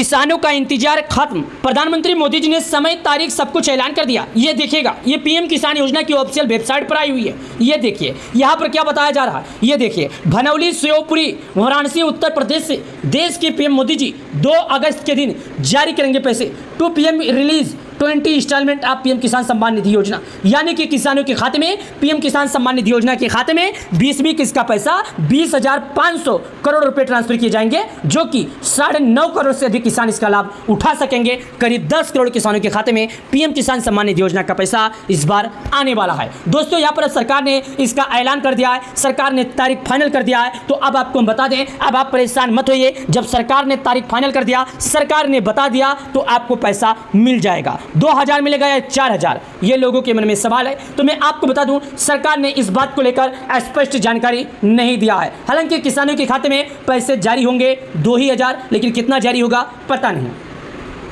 किसानों का इंतजार खत्म। प्रधानमंत्री मोदी जी ने समय तारीख सब कुछ ऐलान कर दिया। ये देखिएगा, ये पीएम किसान योजना की ऑफिशियल वेबसाइट पर आई हुई है। ये देखिए यहाँ पर क्या बताया जा रहा है। ये देखिए, भनौली, शिवपुरी, वाराणसी, उत्तर प्रदेश से देश के पीएम मोदी जी 2 अगस्त के दिन जारी करेंगे पैसे। 2 PM release 20 instalment of PM Kisan Samman निधि योजना, यानी कि किसानों के खाते में पीएम किसान सम्मान निधि योजना के खाते में 20वीं किस्त का पैसा 20,500 करोड़ रुपए ट्रांसफर किए जाएंगे, जो कि 9.5 करोड़ से अधिक किसान इसका लाभ उठा सकेंगे। करीब 10 करोड़ किसानों के खाते में पीएम किसान सम्मान निधि योजना का पैसा इस बार आने वाला है। दोस्तों, यहाँ पर सरकार ने इसका ऐलान कर दिया है, सरकार ने तारीख फाइनल कर दिया है। तो अब आपको हम बता दें, अब आप परेशान मत होइए। जब सरकार ने तारीख फाइनल कर दिया, सरकार ने बता दिया, तो आपको पैसा मिल जाएगा। 2,000 मिलेगा या 4,000, ये लोगों के मन में सवाल है। तो मैं आपको बता दूं, सरकार ने इस बात को लेकर स्पष्ट जानकारी नहीं दिया है। हालांकि किसानों के खाते में पैसे जारी होंगे 2,000, लेकिन कितना जारी होगा पता नहीं।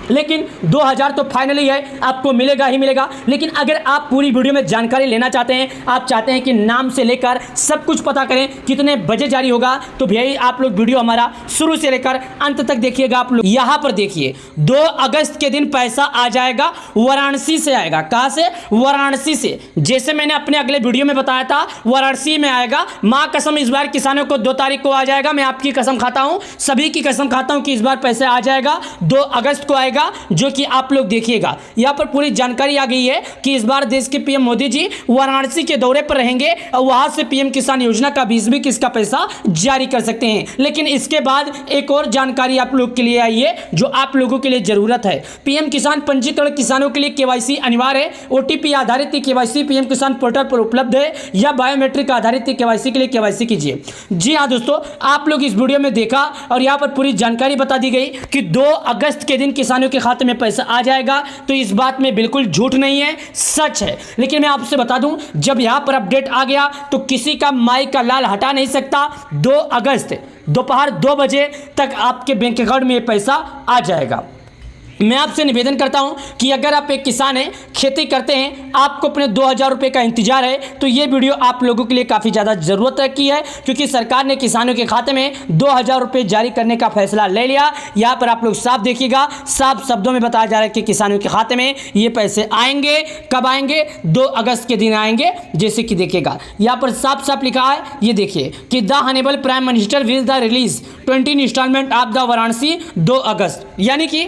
लेकिन 2,000 तो फाइनली है, आपको मिलेगा ही मिलेगा। लेकिन अगर आप पूरी वीडियो में जानकारी लेना चाहते हैं, आप चाहते हैं कि नाम से लेकर सब कुछ पता करें, कितने बजे जारी होगा, तो भैया आप लोग वीडियो हमारा शुरू से लेकर अंत तक देखिएगा। आप लोग यहाँ पर देखिए, 2 अगस्त के दिन पैसा आ जाएगा, वाराणसी से आएगा। कहाँ से? वाराणसी से। जैसे मैंने अपने अगले वीडियो में बताया था, वाराणसी में आएगा। माँ कसम, इस बार किसानों को 2 तारीख को आ जाएगा। मैं आपकी कसम खाता हूँ, सभी की कसम खाता हूँ कि इस बार पैसे आ जाएगा, 2 अगस्त को आएगा, जो कि आप लोग देखिएगा। यहाँ पर पूरी जानकारी आ गई है कि इस बार देश के पीएम मोदी जी वाराणसी के दौरे पर रहेंगे और वहां से पीएम किसान योजना का 20वीं किस्त का पैसा जारी कर सकते हैं। लेकिन इसके बाद एक और जानकारी आप लोग के लिए आई है, जो आप लोगों के लिए जरूरत है। पीएम किसान पंजीकरण किसानों के लिए केवाईसी अनिवार्य है। ओटीपी आधारित केवाईसी पीएम किसान पोर्टल पर उपलब्ध है, या बायोमेट्रिक आधारित केवाईसी के लिए केवाईसी कीजिए। जी हाँ दोस्तों, आप लोग इस वीडियो में देखा और यहाँ पर पूरी जानकारी बता दी गई कि 2 अगस्त के दिन किसानों के खाते में पैसा आ जाएगा। तो इस बात में बिल्कुल झूठ नहीं है, सच है। लेकिन मैं आपसे बता दूं, जब यहां पर अपडेट आ गया तो किसी का माई का लाल हटा नहीं सकता। 2 अगस्त दोपहर 2 बजे तक आपके बैंक अकाउंट में पैसा आ जाएगा। मैं आपसे निवेदन करता हूं कि अगर आप एक किसान हैं, खेती करते हैं, आपको अपने 2,000 रुपये का इंतजार है, तो ये वीडियो आप लोगों के लिए काफ़ी ज़्यादा ज़रूरत की है, क्योंकि सरकार ने किसानों के खाते में 2,000 रुपये जारी करने का फैसला ले लिया। यहाँ पर आप लोग साफ देखिएगा, साफ शब्दों में बताया जा रहा है कि किसानों के खाते में ये पैसे आएंगे। कब आएंगे? 2 अगस्त के दिन आएंगे। जैसे कि देखिएगा, यहाँ पर साफ साफ लिखा है, ये देखिए कि the honourable prime minister will the release 20 instalment of the Varanasi 2 August, यानी कि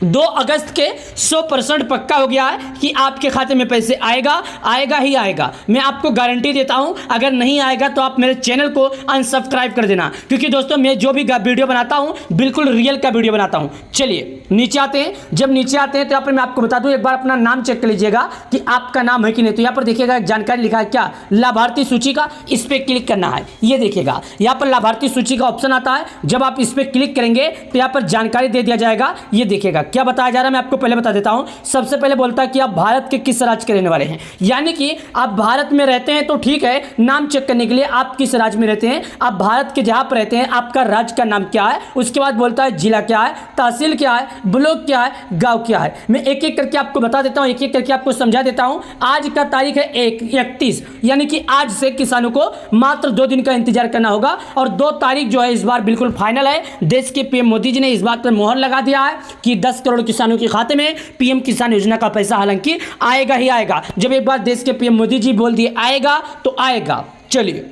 2 अगस्त के 100% पक्का हो गया है कि आपके खाते में पैसे आएगा, आएगा ही आएगा। मैं आपको गारंटी देता हूं, अगर नहीं आएगा तो आप मेरे चैनल को अनसब्सक्राइब कर देना, क्योंकि दोस्तों मैं जो भी वीडियो बनाता हूं बिल्कुल रियल का वीडियो बनाता हूं। चलिए नीचे आते हैं। जब नीचे आते हैं तो यहाँ पर मैं आपको बता दूं, एक बार अपना नाम चेक कर लीजिएगा कि आपका नाम है कि नहीं। तो यहाँ पर देखिएगा, जानकारी लिखा है क्या, लाभार्थी सूची का, इस पर क्लिक करना है। ये देखिएगा, यहाँ पर लाभार्थी सूची का ऑप्शन आता है। जब आप इस पर क्लिक करेंगे तो यहाँ पर जानकारी दे दिया जाएगा। ये देखिएगा क्या बताया जा रहा है, मैं आपको पहले बता देता हूं। सबसे पहले बोलता है कि आप भारत के किस राज्य के रहने वाले हैं, यानी कि आप भारत में रहते हैं तो ठीक है। नाम चेक करने के लिए आप किस राज्य में रहते हैं, आप भारत के जहां पर रहते हैं आपका राज्य का नाम क्या है। उसके बाद बोलता है जिला क्या है, तहसील क्या है, ब्लॉक क्या है, गांव क्या है। मैं एक एक करके आपको बता देता हूं, एक एक करके आपको समझा देता हूं। आज का तारीख है 31, यानी कि आज से किसानों को मात्र 2 दिन का इंतजार करना होगा। और 2 तारीख जो है इस बार बिल्कुल फाइनल है। देश के पीएम मोदी जी ने इस बात पर मोहर लगा दिया है कि 10 करोड़ किसानों के खाते में पीएम किसान योजना का पैसा हालांकि आएगा ही आएगा। जब एक बार देश के पीएम मोदी जी बोल दिए आएगा तो आएगा। चलिए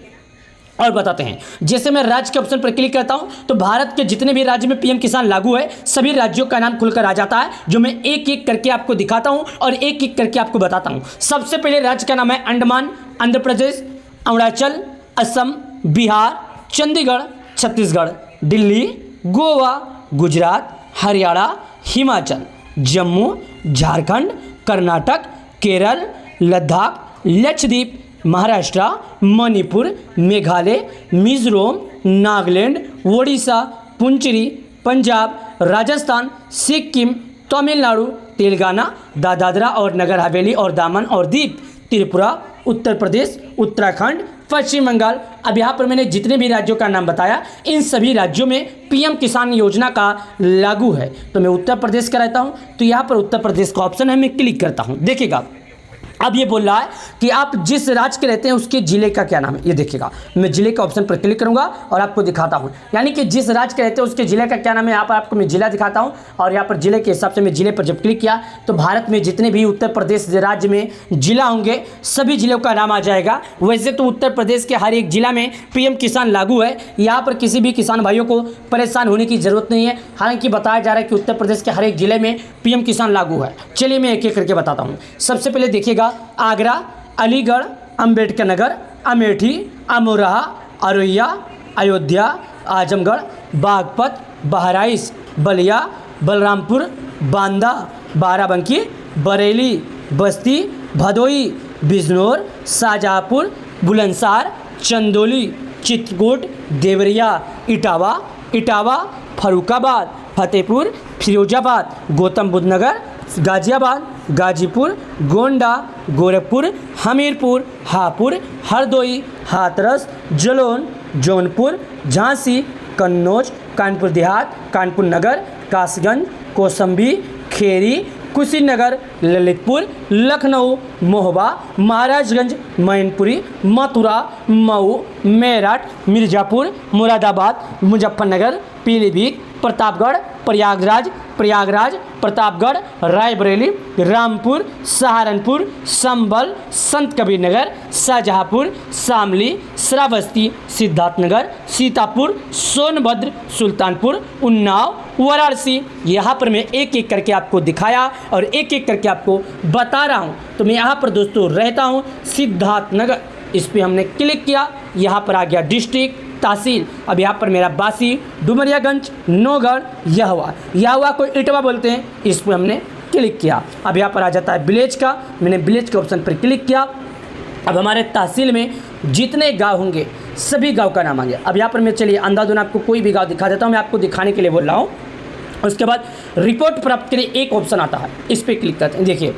और बताते हैं। जैसे मैं राज्य के ऑप्शन पर क्लिक करता हूं तो भारत के जितने भी राज्य में पीएम किसान लागू है, सभी राज्यों का नाम खुलकर आ जाता है, जो मैं एक एक करके आपको दिखाता हूं और एक एक करके आपको बताता हूं। सबसे पहले राज्य का नाम है अंडमान, आंध्र प्रदेश, अरुणाचल, असम, बिहार, चंडीगढ़, छत्तीसगढ़, दिल्ली, गोवा, गुजरात, हरियाणा, हिमाचल, जम्मू, झारखंड, कर्नाटक, केरल, लद्दाख, लक्षद्वीप, महाराष्ट्र, मणिपुर, मेघालय, मिजोरम, नागालैंड, ओडिशा, पुंचेरी, पंजाब, राजस्थान, सिक्किम, तमिलनाडु, तेलंगाना, दादरा और नगर हवेली और दामन और दीव, त्रिपुरा, उत्तर प्रदेश, उत्तराखंड, पश्चिम बंगाल। अब यहाँ पर मैंने जितने भी राज्यों का नाम बताया, इन सभी राज्यों में पीएम किसान योजना का लागू है। तो मैं उत्तर प्रदेश का रहता हूँ, तो यहाँ पर उत्तर प्रदेश का ऑप्शन है, मैं क्लिक करता हूँ। देखिएगा अब ये बोल रहा है कि आप जिस राज्य के रहते हैं उसके जिले का क्या नाम है। ये देखिएगा, मैं जिले का ऑप्शन पर क्लिक करूंगा और आपको दिखाता हूं, यानी कि जिस राज्य के रहते हैं उसके जिले का क्या नाम है। यहाँ पर आपको मैं जिला दिखाता हूं और यहाँ पर जिले के हिसाब से मैं जिले पर जब क्लिक किया तो भारत में जितने भी उत्तर प्रदेश राज्य में जिला होंगे सभी जिलों का नाम आ जाएगा। वैसे तो उत्तर प्रदेश के हर एक जिला में पीएम किसान लागू है, यहाँ पर किसी भी किसान भाइयों को परेशान होने की जरूरत नहीं है। हालांकि बताया जा रहा है कि उत्तर प्रदेश के हर एक जिले में पीएम किसान लागू है। चलिए मैं एक एक करके बताता हूँ। सबसे पहले देखिएगा, आगरा, अलीगढ़, अंबेडकर नगर, अमेठी, अमरोहा, औरैया, अयोध्या, आजमगढ़, बागपत, बहराइच, बलिया, बलरामपुर, बांदा, बाराबंकी, बरेली, बस्ती, भदोई, बिजनौर, शाहजहाँपुर, बुलंदशहर, चंदौली, चित्रकूट, देवरिया, इटावा, फर्रुखाबाद, फतेहपुर, फिरोजाबाद, गौतम बुद्ध नगर, गाजियाबाद, गाजीपुर, गोंडा, गोरखपुर, हमीरपुर, हापुड़, हरदोई, हाथरस, जलौन, जौनपुर, झांसी, कन्नौज, कानपुर देहात, कानपुर नगर, कासगंज, कौशाम्बी, खेरी, कुशीनगर, ललितपुर, लखनऊ, महोबा, महाराजगंज, मैनपुरी, मथुरा, मऊ, मेरठ, मिर्ज़ापुर, मुरादाबाद, मुजफ्फरनगर, पीलीभीत, प्रतापगढ़, प्रयागराज, प्रतापगढ़, रायबरेली, रामपुर, सहारनपुर, संभल, संत कबीर नगर, शाहजहाँपुर, शामली, श्रावस्ती, सिद्धार्थनगर, सीतापुर, सोनभद्र, सुल्तानपुर, उन्नाव, वाराणसी। यहाँ पर मैं एक एक करके आपको दिखाया और एक एक करके आपको बता रहा हूँ। तो मैं यहाँ पर दोस्तों रहता हूँ सिद्धार्थनगर, इस पर हमने क्लिक किया, यहाँ पर आ गया डिस्ट्रिक्ट, तहसील। अब यहाँ पर मेरा बासी, डुमरियागंज, नौगढ़, यहुआ को इटवा बोलते हैं, इस पर हमने क्लिक किया। अब यहाँ पर आ जाता है विलेज का, मैंने विलेज के ऑप्शन पर क्लिक किया। अब हमारे तहसील में जितने गांव होंगे सभी गांव का नाम आ गया। अब यहाँ पर मैं चलिए अंधाधुन आपको कोई भी गांव दिखा देता हूँ, मैं आपको दिखाने के लिए बोल रहा हूँ। उसके बाद रिपोर्ट प्राप्त के लिए एक ऑप्शन आता है, इस पर क्लिक करते हैं। देखिए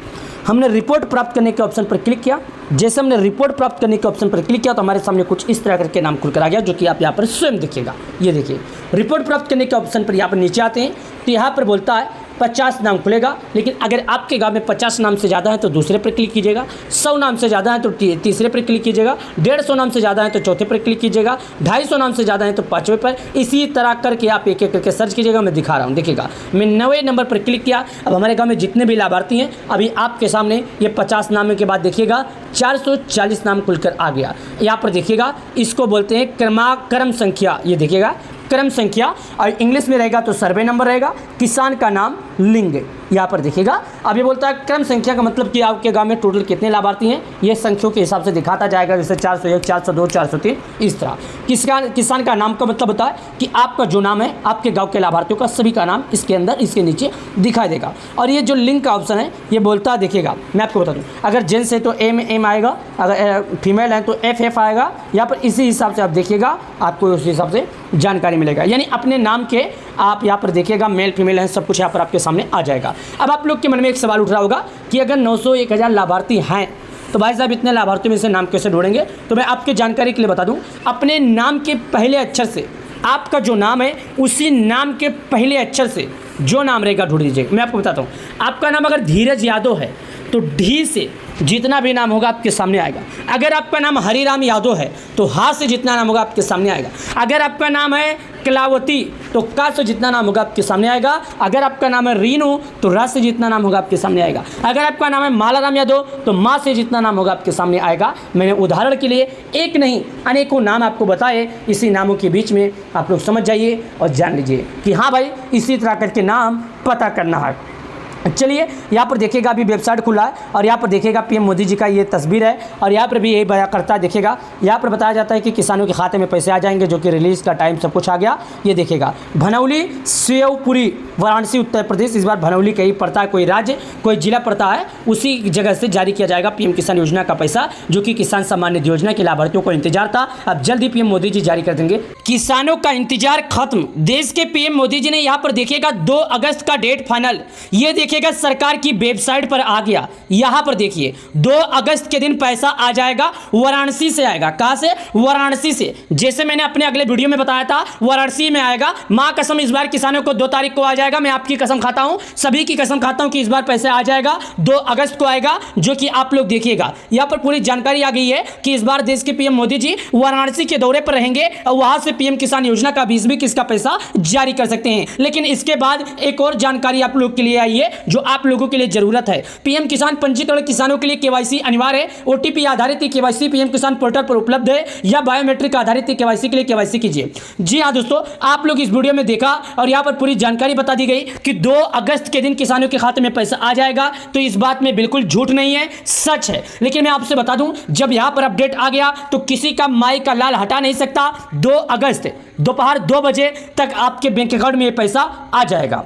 हमने रिपोर्ट प्राप्त करने के ऑप्शन पर क्लिक किया। जैसे हमने रिपोर्ट प्राप्त करने के ऑप्शन पर क्लिक किया तो हमारे सामने कुछ इस तरह करके नाम खुलकर आ गया, जो कि आप यहाँ पर स्वयं देखिएगा। ये देखिए रिपोर्ट प्राप्त करने के ऑप्शन पर यहाँ पर नीचे आते हैं तो यहाँ पर बोलता है 50 नाम खुलेगा, लेकिन अगर आपके गांव में 50 नाम से ज़्यादा है तो दूसरे पर क्लिक कीजिएगा, 100 नाम से ज़्यादा है तो तीसरे पर क्लिक कीजिएगा, 150 नाम से ज़्यादा है तो चौथे पर क्लिक कीजिएगा, 250 नाम से ज़्यादा है तो पाँचवें पर। इसी तरह करके आप एक एक करके सर्च कीजिएगा। मैं दिखा रहा हूँ, देखिएगा मैं 9वें नंबर पर क्लिक किया। अब हमारे गाँव में जितने भी लाभार्थी हैं अभी आपके सामने ये 50 नामों के बाद देखिएगा 440 नाम खुलकर आ गया। यहाँ पर देखिएगा इसको बोलते हैं क्रम संख्या। ये देखिएगा क्रम संख्या, और इंग्लिश में रहेगा तो सर्वे नंबर रहेगा, किसान का नाम, लिंग। यहाँ पर देखिएगा अब ये बोलता है क्रम संख्या का मतलब कि आपके गांव में टोटल कितने लाभार्थी हैं, ये संख्याओं के हिसाब से दिखाता जाएगा, जैसे 401, 402, 403 इस तरह। किसान का नाम का मतलब होता है कि आपका जो नाम है आपके गांव के लाभार्थियों का सभी का नाम इसके अंदर इसके नीचे दिखाई देगा। और ये जो लिंग का ऑप्शन है ये बोलता है, देखिएगा मैं आपको बता दूँ, अगर जेंट्स है तो एम आएगा, अगर फीमेल है तो एफ आएगा। यहाँ पर इसी हिसाब से आप देखिएगा, आपको उस हिसाब से जानकारी मिलेगा। यानी अपने नाम के आप यहाँ पर देखिएगा मेल फीमेल हैं सब कुछ यहाँ पर आपके सामने आ जाएगा। अब आप लोग के मन में एक सवाल उठ रहा होगा कि अगर 900 1000 लाभार्थी हैं तो भाई साहब इतने लाभार्थियों में से नाम कैसे ढूंढेंगे। तो मैं आपके जानकारी के लिए बता दूं, अपने नाम के पहले अक्षर से आपका जो नाम है उसी नाम के पहले अक्षर से जो नाम रहेगा ढूंढ दीजिएगा। मैं आपको बताता हूँ, आपका नाम अगर धीरज यादव है तो ढी से जितना भी नाम होगा आपके सामने आएगा। अगर आपका नाम हरिराम यादव है तो हा से जितना नाम होगा आपके सामने आएगा। अगर आपका नाम है कलावती तो का से जितना नाम होगा आपके सामने आएगा। अगर आपका नाम है रीनू तो रा से जितना नाम होगा आपके सामने आएगा। अगर आपका नाम है मालाराम यादव तो माँ से जितना नाम होगा आपके सामने आएगा। मैंने उदाहरण के लिए एक नहीं अनेकों नाम आपको बताए, इसी नामों के बीच में आप लोग समझ जाइए और जान लीजिए कि हाँ भाई इसी तरह करके नाम पता करना है। चलिए यहाँ पर देखिएगा अभी वेबसाइट खुला है और यहाँ पर देखिएगा पीएम मोदी जी का ये तस्वीर है और यहाँ पर भी यही बयां करता है। देखिएगा यहाँ पर बताया जाता है कि किसानों के खाते में पैसे आ जाएंगे, जो कि रिलीज़ का टाइम सब कुछ आ गया। ये देखिएगा भनौली, शिवपुरी, वाराणसी, उत्तर प्रदेश। इस बार भनौली कहीं पड़ता है, कोई राज्य कोई जिला पड़ता है, उसी जगह से जारी किया जाएगा पीएम किसान योजना का पैसा, जो कि किसान सम्मान निधि योजना के लाभार्थियों को इंतजार था। अब जल्द ही पीएम मोदी जी जारी कर देंगे। किसानों का इंतजार खत्म। देश के पीएम मोदी जी ने यहाँ पर देखिएगा 2 अगस्त का डेट फाइनल, ये देखिएगा सरकार की वेबसाइट पर आ गया। यहाँ पर देखिए 2 अगस्त के दिन पैसा आ जाएगा, वाराणसी से आएगा। कहाँ से? वाराणसी से। जैसे मैंने अपने अगले वीडियो में बताया था, वाराणसी में आएगा। माँ कसम इस बार किसानों को 2 तारीख को आ जाएगा। मैं आपकी कसम खाता हूँ, सभी की कसम खाता हूँ कि इस बार पैसा आ जाएगा। 2 अगस्त को आएगा, जो कि आप लोग देखिएगा। यहाँ पर पूरी जानकारी आ गई है कि इस बार देश के पीएम मोदी जी वाराणसी के दौरे पर रहेंगे और वहां से पीएम किसान योजना का 20-21 का पैसा जारी कर सकते हैं। लेकिन इसके बाद एक और जानकारी आप लोग के लिए आई है, जो आप लोगों के लिए जरूरत है। पीएम किसान पंजीकरण किसानों के लिए केवाईसी अनिवार्य है। ओटीपी आधारित केवाईसी पीएम किसान पोर्टल पर उपलब्ध है, या बायोमेट्रिक आधारित केवाईसी के लिए केवाईसी कीजिए। जी हाँ दोस्तों, आप लोग इस वीडियो में देखा और यहाँ पर पूरी जानकारी बता दी गई कि 2 अगस्त के दिन किसानों के खाते में पैसा आ जाएगा। तो इस बात में बिल्कुल झूठ नहीं है, सच है। लेकिन मैं आपसे बता दूं, जब यहां पर अपडेट आ गया तो किसी का माई का लाल हटा नहीं सकता। 2 अगस्त दोपहर 2 बजे तक आपके बैंक अकाउंट में ये पैसा आ जाएगा।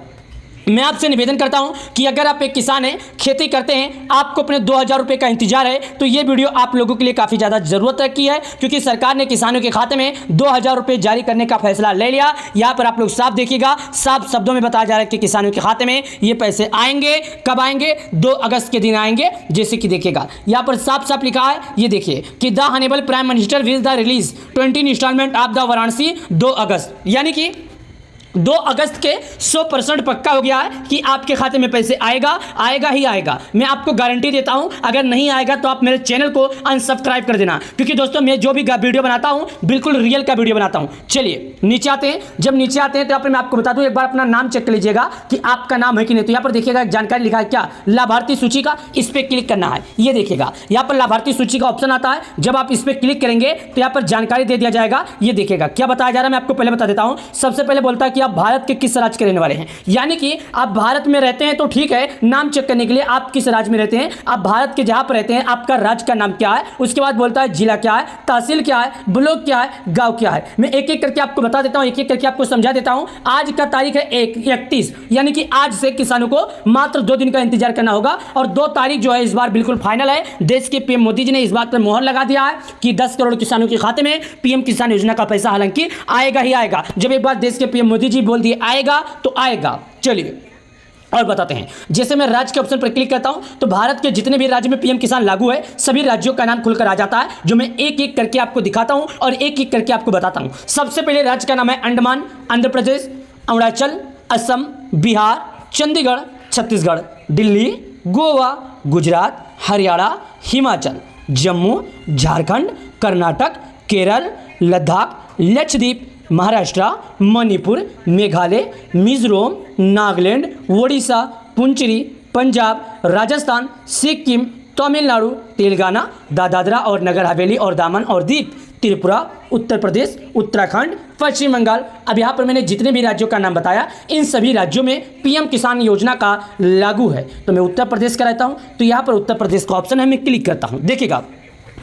मैं आपसे निवेदन करता हूं कि अगर आप एक किसान हैं, खेती करते हैं, आपको अपने 2000 रुपये का इंतजार है, तो ये वीडियो आप लोगों के लिए काफ़ी ज़्यादा ज़रूरत की है, क्योंकि सरकार ने किसानों के खाते में 2000 रुपये जारी करने का फैसला ले लिया। यहाँ पर आप लोग साफ देखिएगा, साफ शब्दों में बताया जा रहा है कि किसानों के खाते में ये पैसे आएंगे। कब आएंगे? 2 अगस्त के दिन आएंगे। जैसे कि देखिएगा यहाँ पर साफ साफ लिखा है, ये देखिए कि the honourable prime minister will the release 20 instalment of the Varanasi 2 August, यानी कि 2 अगस्त के 100% पक्का हो गया है कि आपके खाते में पैसे आएगा, आएगा ही आएगा। मैं आपको गारंटी देता हूं, अगर नहीं आएगा तो आप मेरे चैनल को अनसब्सक्राइब कर देना, क्योंकि दोस्तों मैं जो भी वीडियो बनाता हूं बिल्कुल रियल का वीडियो बनाता हूं। चलिए नीचे आते हैं। जब नीचे आते हैं तो यहाँ पर मैं आपको बता दूं, एक बार अपना नाम चेक कर लीजिएगा कि आपका नाम है कि नहीं। तो यहाँ पर देखिएगा जानकारी लिखा है, क्या? लाभार्थी सूची का, इस पर क्लिक करना है। ये देखिएगा यहाँ पर लाभार्थी सूची का ऑप्शन आता है। जब आप इस पर क्लिक करेंगे तो यहाँ पर जानकारी दे दिया जाएगा। ये देखिएगा क्या बताया जा रहा है, मैं आपको पहले बता देता हूँ। सबसे पहले बोलता है कि आप भारत के किस राज्य के रहने वाले हैं, यानी कि आप भारत में रहते हैं तो ठीक है। नाम चेक करने के लिए आप किस राज्य में रहते हैं, आप भारत के जहां पर रहते हैं आपका राज्य का नाम क्या है। उसके बाद बोलता है जिला क्या है, तहसील क्या है, ब्लॉक क्या है, गांव क्या है। मैं एक एक करके आपको बता देता हूं, एक एक करके आपको समझा देता हूं। आज का तारीख है 31, यानी कि आज से किसानों को मात्र 2 दिन का इंतजार करना होगा। और 2 तारीख जो है इस बार बिल्कुल फाइनल है। देश के पीएम मोदी जी ने इस बात पर मोहर लगा दिया है कि 10 करोड़ किसानों के खाते में पीएम किसान योजना का पैसा हालांकि आएगा ही आएगा। जब एक बार देश के पीएम मोदी जी बोल दिए आएगा तो आएगा। चलिए और बताते हैं। जैसे मैं राज्य के ऑप्शन पर क्लिक करता हूं तो भारत के जितने भी राज्य में पीएम किसान लागू है, सभी राज्यों का नाम खुलकर आ जाता है, जो मैं एक एक करके आपको दिखाता हूं और एक एक करके आपको बताता हूं। सबसे पहले राज्य का नाम है अंडमान, आंध्र प्रदेश, अरुणाचल, असम, बिहार, चंडीगढ़, छत्तीसगढ़, दिल्ली, गोवा, गुजरात, हरियाणा, हिमाचल, जम्मू, झारखंड, कर्नाटक, केरल, लद्दाख, लक्षद्वीप, महाराष्ट्र, मणिपुर, मेघालय, मिजोरम, नागालैंड, ओडिशा, पुंचेरी, पंजाब, राजस्थान, सिक्किम, तमिलनाडु, तेलंगाना, दादरा और नगर हवेली और दामन और दीव, त्रिपुरा, उत्तर प्रदेश, उत्तराखंड, पश्चिम बंगाल। अब यहाँ पर मैंने जितने भी राज्यों का नाम बताया, इन सभी राज्यों में पीएम किसान योजना का लागू है। तो मैं उत्तर प्रदेश का रहता हूँ, तो यहाँ पर उत्तर प्रदेश का ऑप्शन है, मैं क्लिक करता हूँ। देखिएगा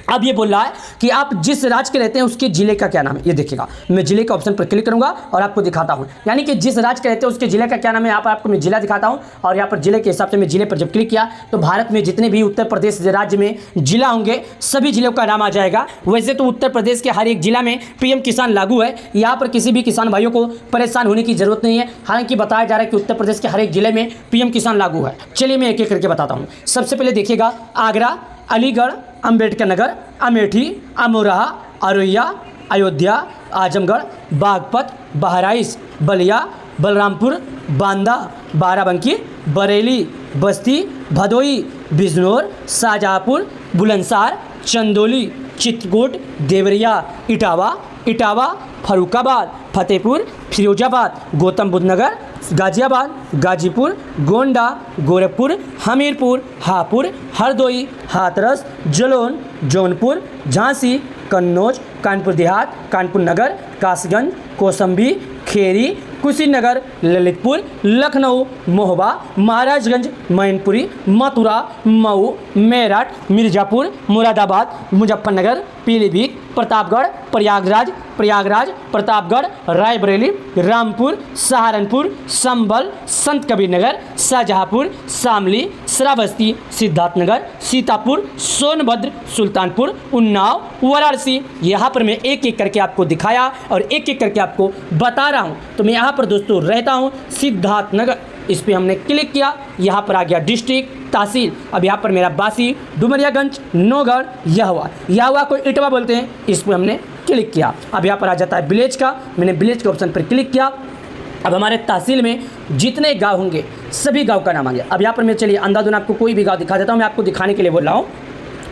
अब ये बोल रहा है कि आप जिस राज्य के रहते हैं उसके जिले का क्या नाम है। ये देखिएगा मैं जिले के ऑप्शन पर क्लिक करूंगा और आपको दिखाता हूं, यानी कि जिस राज्य के रहते हैं उसके जिले का क्या नाम है। यहाँ पर आपको मैं जिला दिखाता हूं और यहाँ पर जिले के हिसाब से मैं जिले पर जब क्लिक किया तो भारत में जितने भी उत्तर प्रदेश राज्य में जिला होंगे सभी जिलों का नाम आ जाएगा। वैसे तो उत्तर प्रदेश के हर एक जिला में पीएम किसान लागू है, यहाँ पर किसी भी किसान भाइयों को परेशान होने की जरूरत नहीं है। हालांकि बताया जा रहा है कि उत्तर प्रदेश के हर एक जिले में पीएम किसान लागू है। चलिए मैं एक एक करके बताता हूँ। सबसे पहले देखिएगा आगरा, अलीगढ़, अंबेडकर नगर, अमेठी, अमरोहा, औरैया, अयोध्या, आजमगढ़, बागपत, बहराइच, बलिया, बलरामपुर, बांदा, बाराबंकी, बरेली, बस्ती, भदोई, बिजनौर, शाहजहाँपुर, बुलंदशहर, चंदौली, चित्रकूट, देवरिया, इटावा, फरुखाबाद, फतेहपुर, फिरोजाबाद, गौतम बुद्ध नगर, गाजियाबाद, गाजीपुर, गोंडा, गोरखपुर, हमीरपुर, हापुड़, हरदोई, हाथरस, जलौन, जौनपुर, झांसी, कन्नौज, कानपुर देहात, कानपुर नगर, कासगंज, कौशाम्बी, खेरी, कुशीनगर, ललितपुर, लखनऊ, महोबा, महाराजगंज, मैनपुरी, मथुरा, मऊ, मेरठ, मिर्जापुर, मुरादाबाद, मुजफ्फरनगर, पीलीभीत, प्रतापगढ़, प्रयागराज, प्रतापगढ़, रायबरेली, रामपुर, सहारनपुर, संभल, संत कबीर नगर, शाहजहाँपुर, शामली, श्रावस्ती, सिद्धार्थनगर, सीतापुर, सोनभद्र, सुल्तानपुर, उन्नाव, वाराणसी। यहाँ पर मैं एक एक करके आपको दिखाया और एक एक करके आपको बता रहा हूँ। तो मैं यहाँ पर दोस्तों रहता हूँ सिद्धार्थनगर, इस पर हमने क्लिक किया, यहाँ पर आ गया डिस्ट्रिक्ट, तहसील। अब यहाँ पर मेरा बासी, डुमरियागंज, नौगढ़, यहवा को इटवा बोलते हैं, इस पर हमने क्लिक किया। अब यहाँ पर आ जाता है विलेज का, मैंने विलेज के ऑप्शन पर क्लिक किया। अब हमारे तहसील में जितने गांव होंगे सभी गांव का नाम आ गया। अब यहाँ पर मैं चलिए अंधाधुन आपको कोई भी गांव दिखा देता हूँ, मैं आपको दिखाने के लिए बोल रहा हूँ।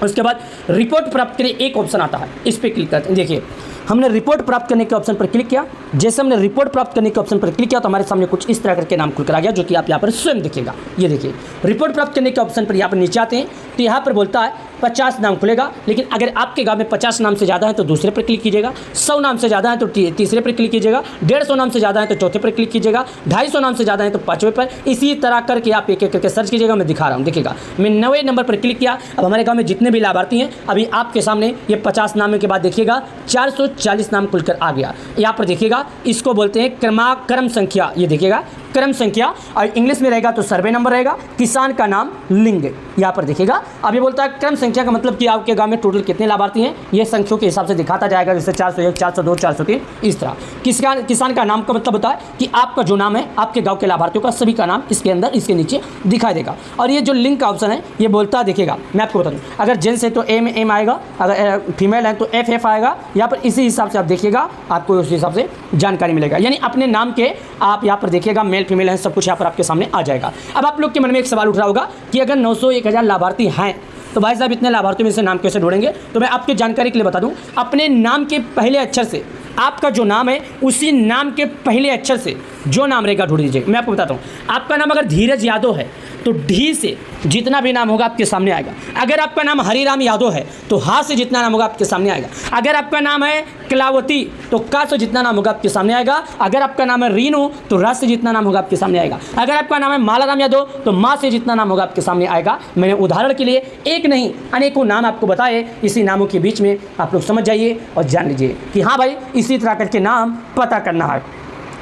उसके बाद रिपोर्ट प्राप्त करिए, एक ऑप्शन आता है, इस पर क्लिक करते हैं। देखिए हमने रिपोर्ट प्राप्त करने के ऑप्शन पर क्लिक किया। जैसे हमने रिपोर्ट प्राप्त करने के ऑप्शन पर क्लिक किया तो हमारे सामने कुछ इस तरह करके नाम खुलकर आ गया, जो कि आप यहाँ पर स्वयं दिखेगा। ये देखिए रिपोर्ट प्राप्त करने के ऑप्शन पर यहाँ पर नीचे आते हैं तो यहाँ पर बोलता है 50 नाम खुलेगा, लेकिन अगर आपके गांव में 50 नाम से ज़्यादा है तो दूसरे पर क्लिक कीजिएगा, 100 नाम से ज़्यादा है तो तीसरे पर क्लिक कीजिएगा, 150 नाम से ज़्यादा है तो चौथे पर क्लिक कीजिएगा, 250 नाम से ज़्यादा है तो पाँचवें पर। इसी तरह करके आप एक एक करके सर्च कीजिएगा। मैं दिखा रहा हूँ, देखिएगा मैं 9वें नंबर पर क्लिक किया। अब हमारे गाँव में जितने भी लाभार्थी हैं अभी आपके सामने ये 50 नाम के बाद देखिएगा 440 नाम खुलकर आ गया। यहाँ पर देखिएगा इसको बोलते हैं क्रम संख्या, ये देखिएगा क्रम संख्या, और इंग्लिश में रहेगा तो सर्वे नंबर रहेगा, किसान का नाम, लिंग, यहाँ पर देखिएगा। अब ये बोलता है क्रम संख्या का मतलब कि आपके गांव में टोटल कितने लाभार्थी हैं, ये संख्याओं के हिसाब से दिखाता जाएगा, जैसे 401, 402, 403 इस तरह। किसान का नाम का मतलब होता है कि आपका जो नाम है आपके गाँव के लाभार्थियों का सभी का नाम इसके अंदर इसके नीचे दिखाई देगा। और ये जो लिंग का ऑप्शन है ये बोलता है, देखिएगा मैं आपको बता दूँ, अगर जेंट्स है तो एम आएगा, अगर फीमेल है तो एफ आएगा। यहाँ पर इसी हिसाब से आप देखिएगा, आपको उस हिसाब से जानकारी मिलेगा। यानी अपने नाम के आप यहाँ पर देखिएगा मेल फीमेल है सब कुछ यहाँ पर आपके सामने आ जाएगा। अब आप लोग के मन में एक सवाल उठ रहा होगा कि अगर 900 1000 लाभार्थी हैं तो भाई साहब इतने लाभार्थियों में से नाम कैसे ढूंढेंगे। तो मैं आपके जानकारी के लिए बता दूं, अपने नाम के पहले अक्षर से आपका जो नाम है उसी नाम के पहले अक्षर से जो नाम रहेगा ढूंढ लीजिए। मैं आपको बताता हूँ, आपका नाम अगर धीरज यादव है तो डी से जितना भी नाम होगा आपके सामने आएगा। अगर आपका नाम हरिराम यादव है तो हा से जितना नाम होगा आपके सामने आएगा। अगर आपका नाम है कलावती तो का से जितना नाम होगा आपके सामने आएगा। अगर आपका नाम है रीनू तो रा से जितना नाम होगा आपके सामने आएगा। अगर आपका नाम है मालाराम यादव तो माँ से जितना नाम होगा आपके सामने आएगा। मैंने उदाहरण के लिए एक नहीं अनेकों नाम आपको बताए, इसी नामों के बीच में आप लोग समझ जाइए और जान लीजिए कि हाँ भाई इसी तरह करके नाम पता करना है।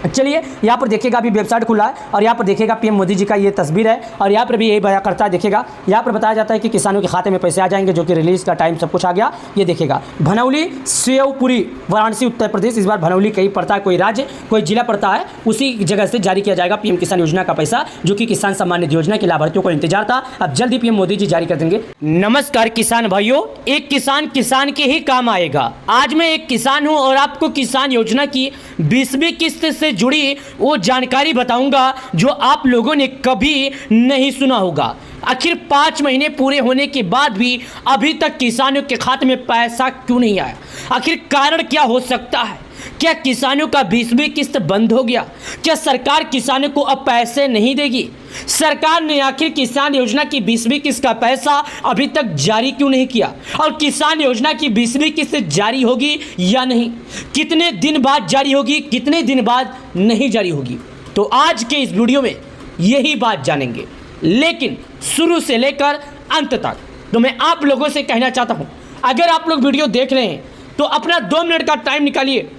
चलिए यहाँ पर देखिएगा अभी वेबसाइट खुला है और यहाँ पर देखिएगा पीएम मोदी जी का ये तस्वीर है और यहाँ पर भी यही बयां करता है। देखिएगा यहाँ पर बताया जाता है कि किसानों के खाते में पैसे आ जाएंगे, जो कि रिलीज का टाइम सब कुछ आ गया। ये देखिएगा भनौली, शिवपुरी, वाराणसी, उत्तर प्रदेश। इस बार भनौली कहीं पड़ता है, कोई राज्य कोई जिला पड़ता है, उसी जगह से जारी किया जाएगा पीएम किसान योजना का पैसा, जो कि किसान सम्मान निधि योजना के लाभार्थियों को इंतजार था। अब जल्दी पीएम मोदी जी जारी कर देंगे। नमस्कार किसान भाइयों, एक किसान के ही काम आएगा। आज मैं एक किसान हूँ और आपको किसान योजना की 20वीं किस्त से जुड़ी वो जानकारी बताऊंगा जो आप लोगों ने कभी नहीं सुना होगा। आखिर 5 महीने पूरे होने के बाद भी अभी तक किसानों के खाते में पैसा क्यों नहीं आया? आखिर कारण क्या हो सकता है? क्या किसानों का 20वीं किस्त बंद हो गया? क्या सरकार किसानों को अब पैसे नहीं देगी? सरकार ने आखिर किसान योजना की 20वीं किस्त का पैसा अभी तक जारी क्यों नहीं किया? और किसान योजना की 20वीं किस्त जारी होगी या नहीं? कितने दिन बाद जारी होगी, कितने दिन बाद नहीं जारी होगी? तो आज के इस वीडियो में यही बात जानेंगे, लेकिन शुरू से लेकर अंत तक। तो मैं आप लोगों से कहना चाहता हूं, अगर आप लोग वीडियो देख रहे हैं तो अपना 2 मिनट का टाइम निकालिए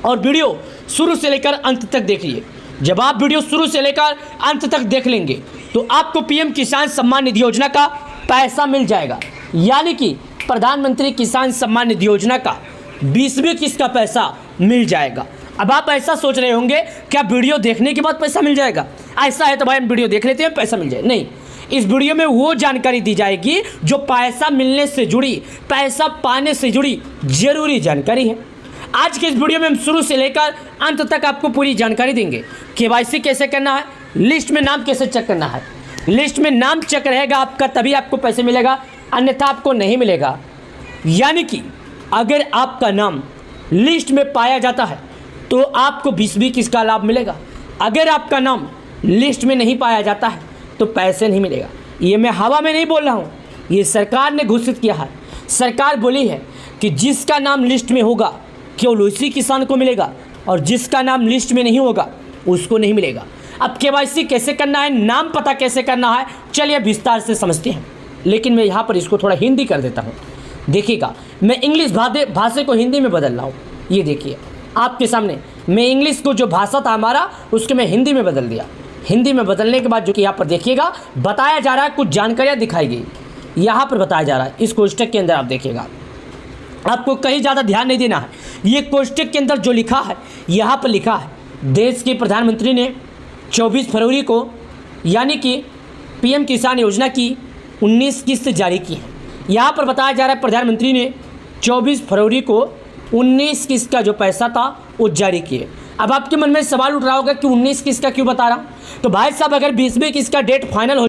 और वीडियो शुरू से लेकर अंत तक देखिए। जब आप वीडियो शुरू से लेकर अंत तक देख लेंगे तो आपको पीएम किसान सम्मान निधि योजना का पैसा मिल जाएगा, यानी कि प्रधानमंत्री किसान सम्मान निधि योजना का 20वीं किस्त का पैसा मिल जाएगा। अब आप ऐसा सोच रहे होंगे क्या वीडियो देखने के बाद पैसा मिल जाएगा? ऐसा है तो भाई हम वीडियो देख लेते हैं पैसा मिल जाए। नहीं, इस वीडियो में वो जानकारी दी जाएगी जो पैसा मिलने से जुड़ी, पैसा पाने से जुड़ी जरूरी जानकारी है। आज के इस वीडियो में हम शुरू से लेकर अंत तक आपको पूरी जानकारी देंगे। केवाईसी कैसे करना है, लिस्ट में नाम कैसे चेक करना है। लिस्ट में नाम चेक रहेगा आपका तभी आपको पैसे मिलेगा, अन्यथा आपको नहीं मिलेगा। यानी कि अगर आपका नाम लिस्ट में पाया जाता है तो आपको 20वीं किस्त का लाभ मिलेगा। अगर आपका नाम लिस्ट में नहीं पाया जाता है तो पैसे नहीं मिलेगा। ये मैं हवा में नहीं बोल रहा हूँ, ये सरकार ने घोषित किया है। सरकार बोली है कि जिसका नाम लिस्ट में होगा केवल उसी किसान को मिलेगा और जिसका नाम लिस्ट में नहीं होगा उसको नहीं मिलेगा। अब केवाईसी कैसे करना है, नाम पता कैसे करना है, चलिए विस्तार से समझते हैं। लेकिन मैं यहाँ पर इसको थोड़ा हिंदी कर देता हूँ। देखिएगा मैं इंग्लिश भाषा को हिंदी में बदल रहा हूँ। ये देखिए आपके सामने मैं इंग्लिश को जो भाषा था हमारा उसको मैं हिंदी में बदल दिया। हिंदी में बदलने के बाद जो कि यहाँ पर देखिएगा बताया जा रहा है, कुछ जानकारियाँ दिखाई गई यहाँ पर बताया जा रहा है। इस कोष्टक के अंदर आप देखिएगा, आपको कहीं ज़्यादा ध्यान नहीं देना है। ये कोष्टक के अंदर जो लिखा है, यहाँ पर लिखा है देश के प्रधानमंत्री ने 24 फरवरी को यानी कि पीएम किसान योजना की 19 किस्त जारी की है। यहाँ पर बताया जा रहा है प्रधानमंत्री ने 24 फरवरी को 19 किस्त का जो पैसा था वो जारी किए। अब आपके मन में सवाल उठ रहा होगा कि 19 किस्त का क्यों बता रहा हूँ। तो भाई साहब, अगर 20वें किस्त का डेट फाइनल हो